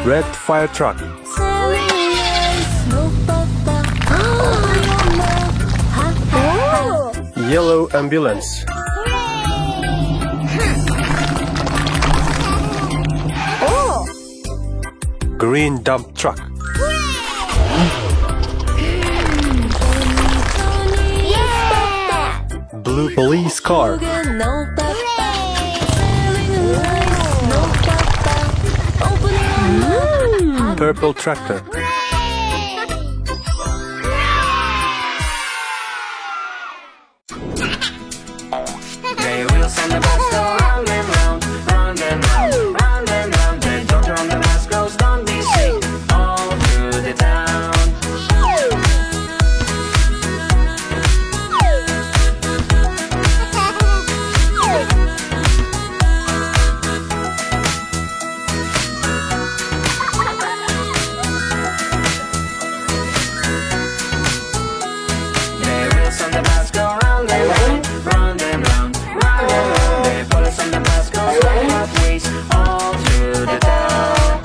Red fire truck. Yellow ambulance. Green dump truck. Blue police car. Purple tractor. They will send the bus go round and round, round and round, round and round. The doctor on the bus goes, don't be sick, all through the town. They will send the bus go round and round, round and round, round and round. The police on the bus goes like pathways all through the town.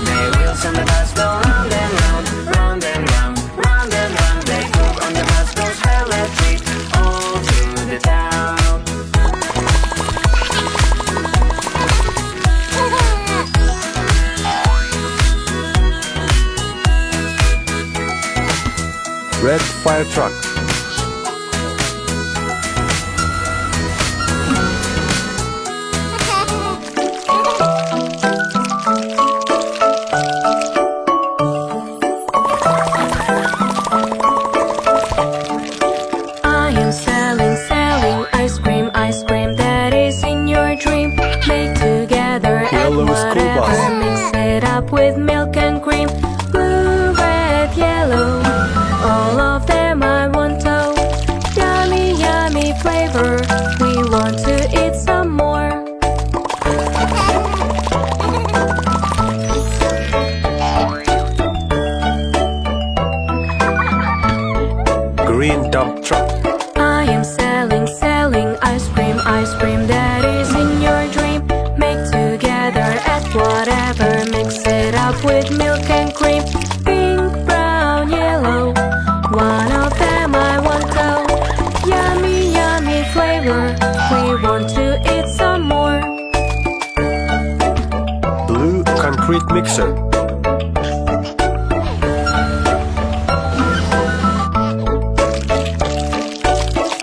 They will send the bus go round and round, round and round, round and round. They cook on the bus goes electric all through the town. Red fire truck. I am selling ice cream that is in your dream. Make together and Yellow school bus. whatever, mix it up with milk and cream. Blue, red, yellow, all of them I want to. Yummy, yummy flavor, we want to eat some more. Green dump truck. I am selling ice cream that is in your dream. Make together, add whatever, mix it up with milk and cream. Pink, brown, yellow, one of them I want to. Yummy, yummy flavor, we want to eat some more. Blue concrete mixer.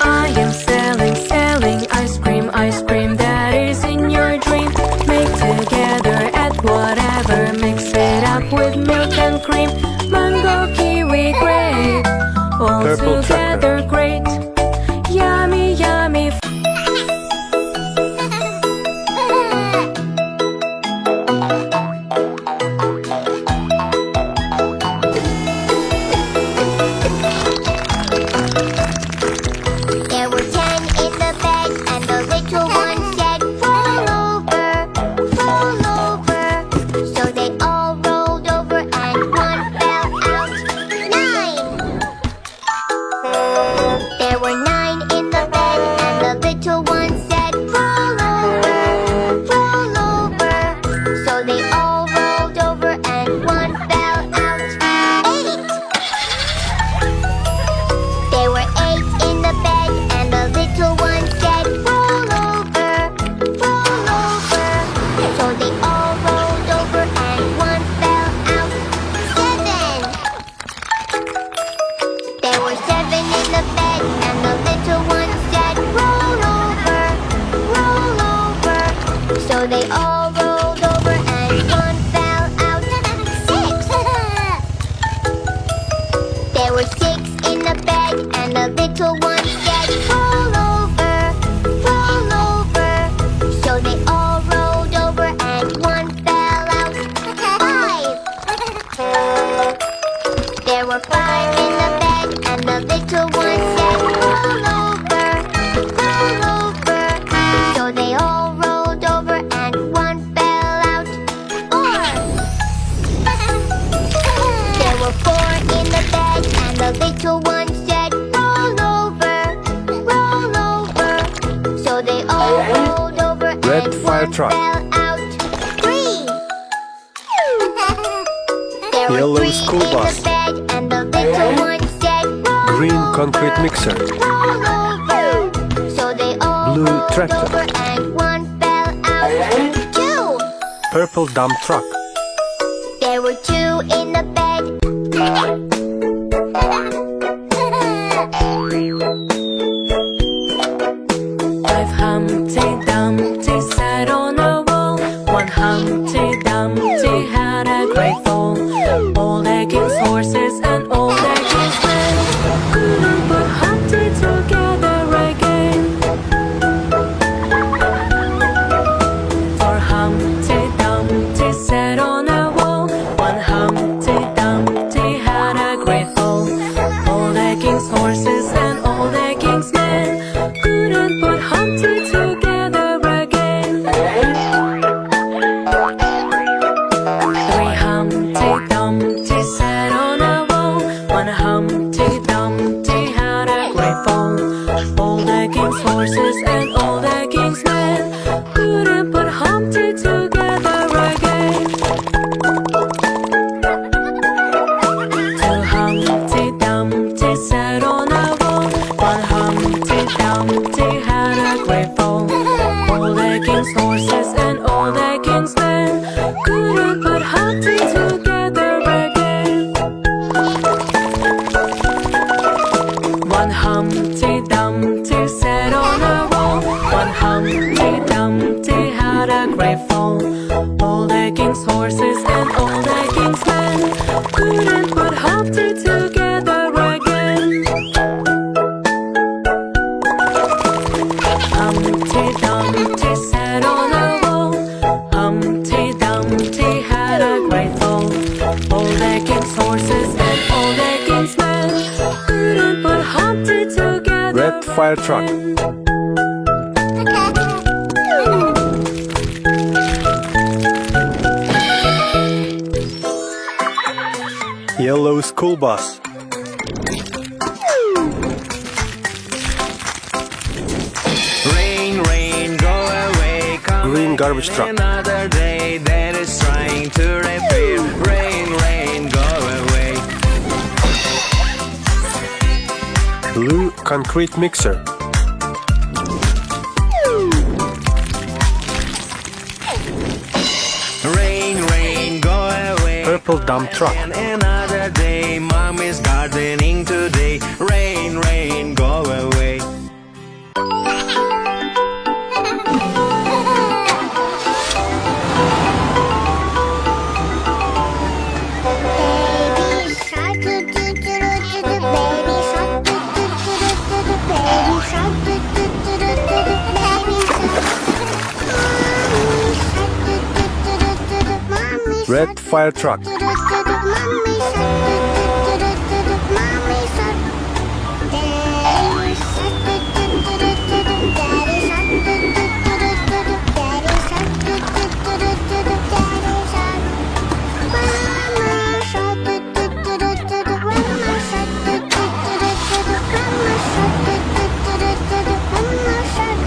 I am selling ice cream that is in your dream. Make together, add whatever, mix it up with milk and cream. Mango, kiwi, grape, all Purple together great. Yummy, yummy. There were 10 in the bed, and the little one said, roll over, roll over. So they all rolled over, and one fell out. 9. were 5 in the bed, and the little one said, roll over, roll over. So they all rolled over, and one fell out. 4. There were 4 in the bed, and the little one said, roll over, roll over. So they all rolled over, Red and fire one truck. fell out. 3. There were Yellow 3 school in bus. the bed, and the little one said, roll Green over, concrete mixer. roll over. So they all Blue rolled tractor. over, and one fell out. 2. Purple dump truck. There were 2 in the bed. Five Humpty Dumpty sat on a wall. One Humpty Dumpty had a great fall. All the king's horses and all the king's men couldn't put Humpty together again. For Humpty Dumpty sat on a wall. One Humpty Dumpty had a great fall. All the king's horses and all the king's men couldn't put Humpty together again. 3 Humpty Dumpty sat on a wall. One Humpty Dumpty had a great fall. All the king's horses and all the king's men couldn't put Humpty together again. 2 Humpty Dumpty sat on a wall. One Humpty Dumpty had a great fall. All the king's horses and all the king's men couldn't put Humpty together again. 1 Humpty Dumpty sat on a wall. One Humpty Dumpty had a great fall. All the king's horses and all the king's men couldn't put Humpty together again. Humpty Dumpty sat on a wall. Humpty Dumpty had a great fall. All the king's horses and all the king's men couldn't put Humpty together. Red fire truck. Yellow school bus. Rain, rain, go away. Come Green again garbage truck. Another day that is trying to repair. Rain, rain, go away. Blue concrete mixer. Rain, rain, go away. Purple dump truck. And another day, mom is gardening today. Rain, rain, go away. Baby shark, do do do do do do. Baby shark, do do do do do do. Baby shark, do do do do do do. Baby shark, mommy shark, do do do do do do. Mommy shark, Red fire truck. do do do do. Mommy shark, do do do do do do. Mommy shark, daddy shark, do do do do do do. Daddy shark, do do do do do do. Daddy shark, do do do do do do. Daddy shark. Mama shark, do do do do do do. Mama shark, do do do do do do. Mama shark, do do do do do do. Mama shark.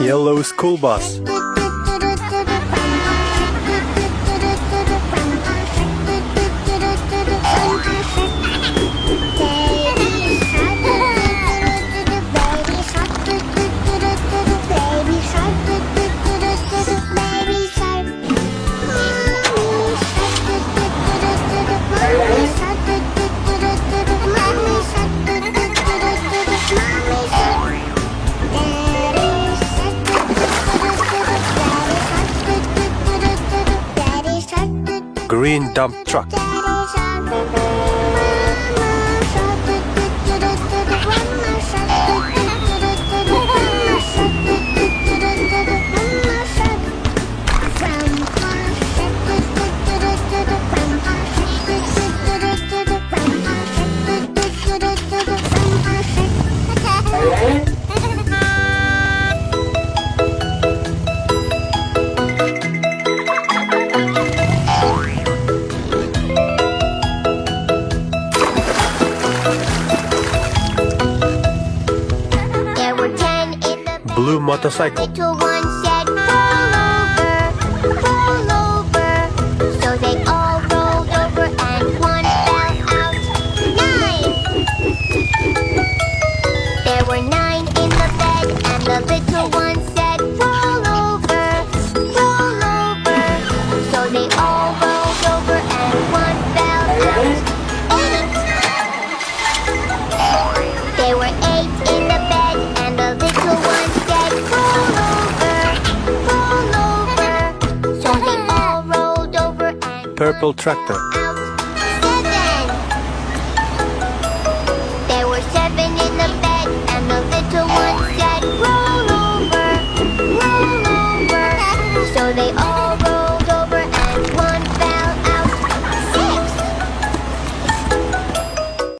Yellow school bus. Green dump truck. Blue motorcycle. Little one said, roll over. So they all rolled over and one fell out. 9! There were 9 in the bed and the little one said, roll over. So they all rolled over and one fell out. 8! There were 8 in the bed and the little one said, roll over. So they all rolled over and Purple tractor. out. 7! There were 7 in